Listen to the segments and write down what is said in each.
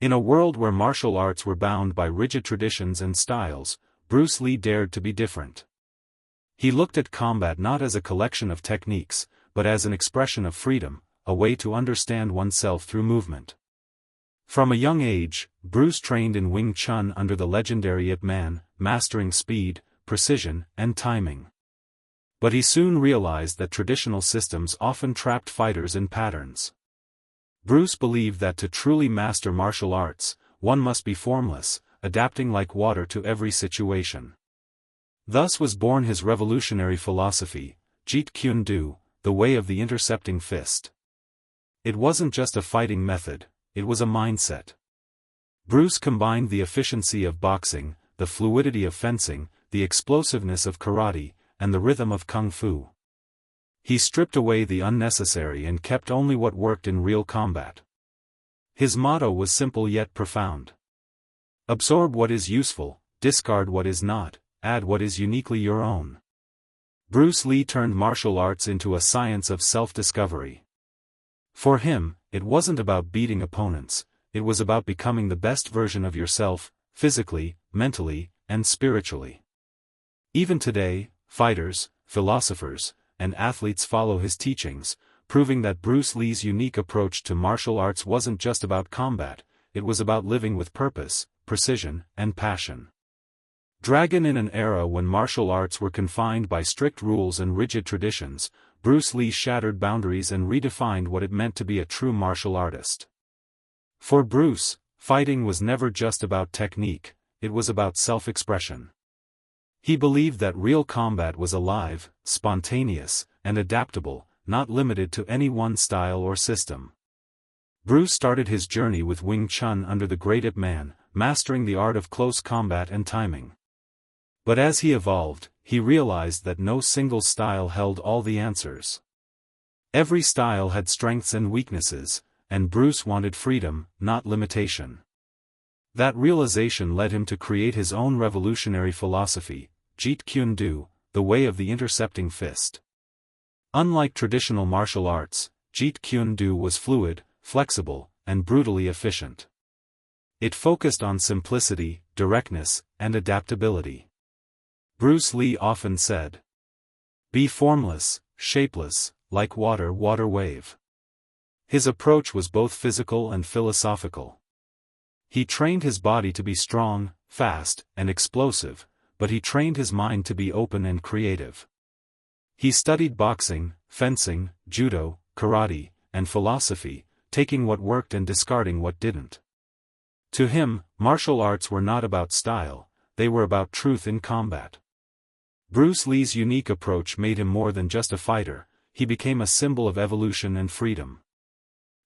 In a world where martial arts were bound by rigid traditions and styles, Bruce Lee dared to be different. He looked at combat not as a collection of techniques, but as an expression of freedom, a way to understand oneself through movement. From a young age, Bruce trained in Wing Chun under the legendary Ip Man, mastering speed, precision, and timing. But he soon realized that traditional systems often trapped fighters in patterns. Bruce believed that to truly master martial arts, one must be formless, adapting like water to every situation. Thus was born his revolutionary philosophy, Jeet Kune Do, the way of the intercepting fist. It wasn't just a fighting method, it was a mindset. Bruce combined the efficiency of boxing, the fluidity of fencing, the explosiveness of karate, and the rhythm of kung fu. He stripped away the unnecessary and kept only what worked in real combat. His motto was simple yet profound. Absorb what is useful, discard what is not, add what is uniquely your own. Bruce Lee turned martial arts into a science of self-discovery. For him, it wasn't about beating opponents, it was about becoming the best version of yourself, physically, mentally, and spiritually. Even today, fighters, philosophers, and athletes follow his teachings, proving that Bruce Lee's unique approach to martial arts wasn't just about combat, it was about living with purpose, precision, and passion. Dragon in an era when martial arts were confined by strict rules and rigid traditions, Bruce Lee shattered boundaries and redefined what it meant to be a true martial artist. For Bruce, fighting was never just about technique, it was about self-expression. He believed that real combat was alive, spontaneous, and adaptable, not limited to any one style or system. Bruce started his journey with Wing Chun under the great Ip Man, mastering the art of close combat and timing. But as he evolved, he realized that no single style held all the answers. Every style had strengths and weaknesses, and Bruce wanted freedom, not limitation. That realization led him to create his own revolutionary philosophy, Jeet Kune Do, the way of the intercepting fist. Unlike traditional martial arts, Jeet Kune Do was fluid, flexible, and brutally efficient. It focused on simplicity, directness, and adaptability. Bruce Lee often said, "Be formless, shapeless, like water wave." His approach was both physical and philosophical. He trained his body to be strong, fast, and explosive, but he trained his mind to be open and creative. He studied boxing, fencing, judo, karate, and philosophy, taking what worked and discarding what didn't. To him, martial arts were not about style, they were about truth in combat. Bruce Lee's unique approach made him more than just a fighter, he became a symbol of evolution and freedom.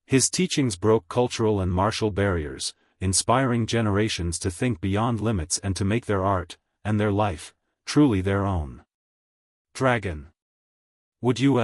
His teachings broke cultural and martial barriers, inspiring generations to think beyond limits and to make their art, and their life, truly their own. Dragon. Would you